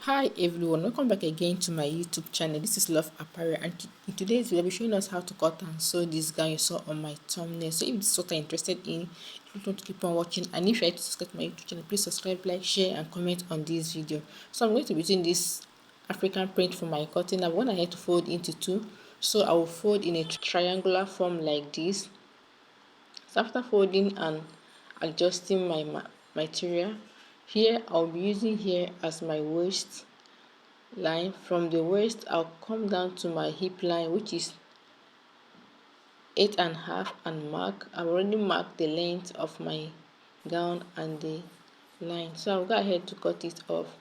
Hi everyone, welcome back again to my YouTube channel. This is Love Apparel, and in today's video I'll be showing us how to cut and sew this gown you saw on my thumbnail. So if this is what you're interested in, if you want to keep on watching, and if you're to subscribe to my YouTube channel, please subscribe, like, share and comment on this video. So I'm going to be using this African print for my cutting. I've gone ahead to fold into two, so I will fold in a triangular form like this. So after folding and adjusting my material, here I'll be using here as my waist line. From the waist I'll come down to my hip line, which is 8.5, and mark. I've already marked the length of my gown and the line, so I'll go ahead to cut it off.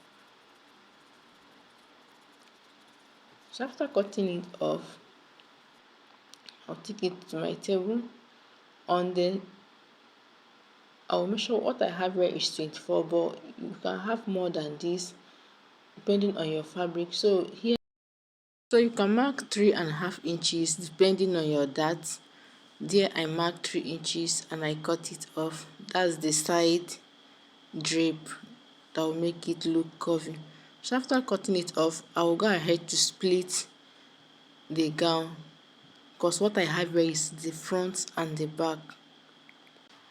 So after cutting it off, I'll take it to my table. I'll measure what I have here is 24, but you can have more than this depending on your fabric. So you can mark 3.5 inches depending on your dart. There I marked 3 inches and I cut it off. That's the side drape that will make it look curvy. So after cutting it off, I will go ahead to split the gown, because what I have here is the front and the back.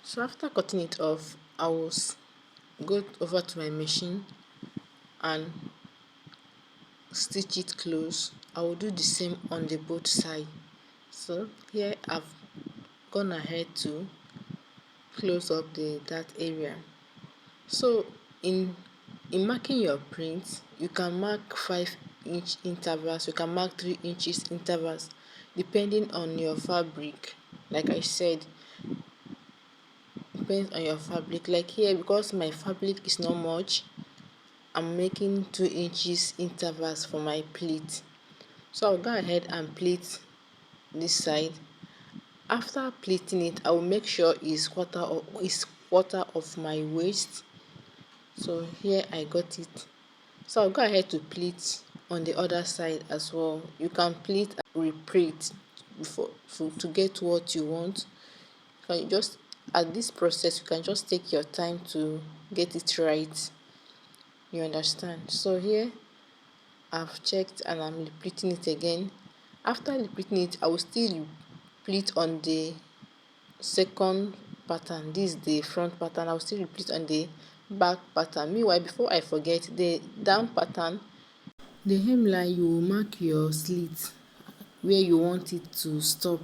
So after cutting it off, I will go over to my machine and stitch it close. I will do the same on the both side. So here I've gone ahead to close up that area. So in marking your print, you can mark 5-inch intervals, you can mark 3 inches intervals depending on your fabric. Like I said, depends on your fabric. Like here, because my fabric is not much, I'm making 2 inches intervals for my pleat. So I'll go ahead and pleat this side. After pleating it, I will make sure it's quarter of my waist. So here I got it. So I'll go ahead to pleat on the other side as well. You can pleat and replate to get what you want. You can just, at this process, you can just take your time to get it right. You understand? So here I've checked and I'm repeating it again. After repeating it, I will still repeat on the second pattern. This is the front pattern. I will still repeat on the back pattern. Meanwhile, before I forget, the down pattern, the hemline, you will mark your slit where you want it to stop.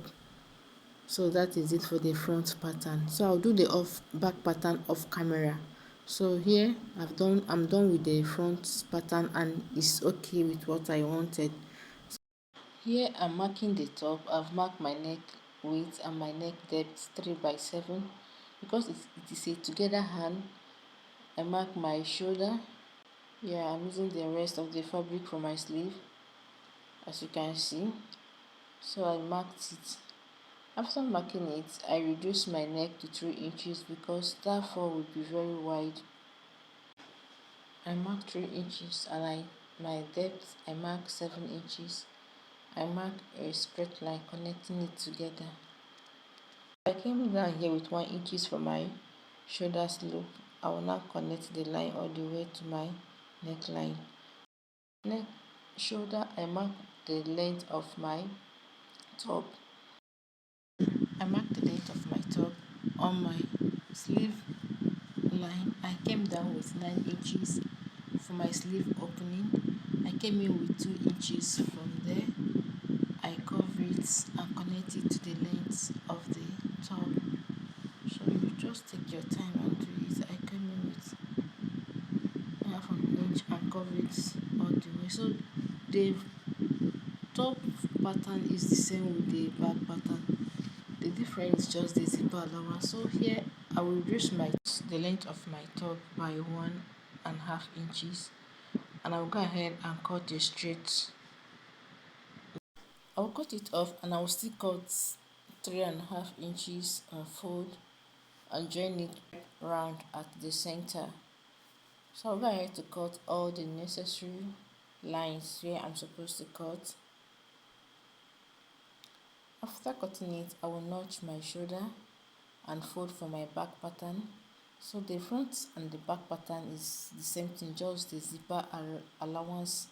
So that is it for the front pattern. So I'll do the back pattern off camera. So here I'm done with the front pattern and it's okay with what I wanted. Here I'm marking the top. I've marked my neck width and my neck depth 3/7 because it is a together hand. I mark my shoulder. Yeah, I'm using the rest of the fabric for my sleeve, as you can see. So I marked it. After marking it, I reduced my neck to 3 inches because that fall would be very wide. I marked 3 inches and my depth I marked 7 inches. I marked a straight line connecting it together. I came down here with 1 inches for my shoulder slope. I will now connect the line all the way to my neckline. Neck shoulder, I mark the length of my top. I marked the length of my top. On my sleeve line, I came down with 9 inches for my sleeve opening. I came in with 2 inches from there. I cover it and connect it to the length of the top. So you just take your time and do it. I came in with 1/2 inch and cover it all the way. So the top pattern is the same with the back pattern. The difference is just the zipper allowance. So here I will reduce the length of my top by 1.5 inches, and I will go ahead and cut a straight. I will cut it off and I will still cut 3.5 inches and fold and join it round at the center. So I'll go ahead to cut all the necessary lines where I'm supposed to cut. After cutting it, I will notch my shoulder and fold for my back pattern. So the front and the back pattern is the same thing, just the zipper allowance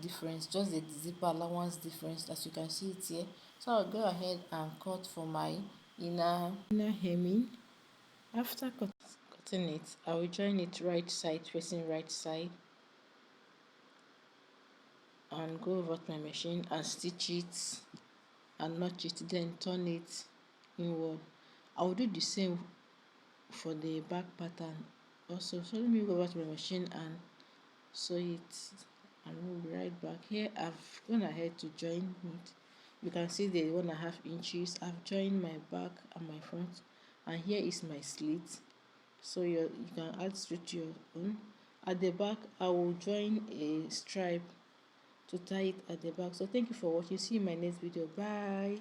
difference, just the zipper allowance difference, as you can see it here. So I'll go ahead and cut for my inner hemming. After cutting it, I will join it right side facing right side and go over to my machine and stitch it and notch it, then turn it inward. I will do the same for the back pattern also. So let me go over to my machine and sew it, and we'll be right back. Here I've gone ahead to join it. You can see the 1.5 inches. I've joined my back and my front, and here is my slit. So you can add straight to your own. At the back I will join a stripe to tie it at the back. So thank you for watching. See you in my next video. Bye.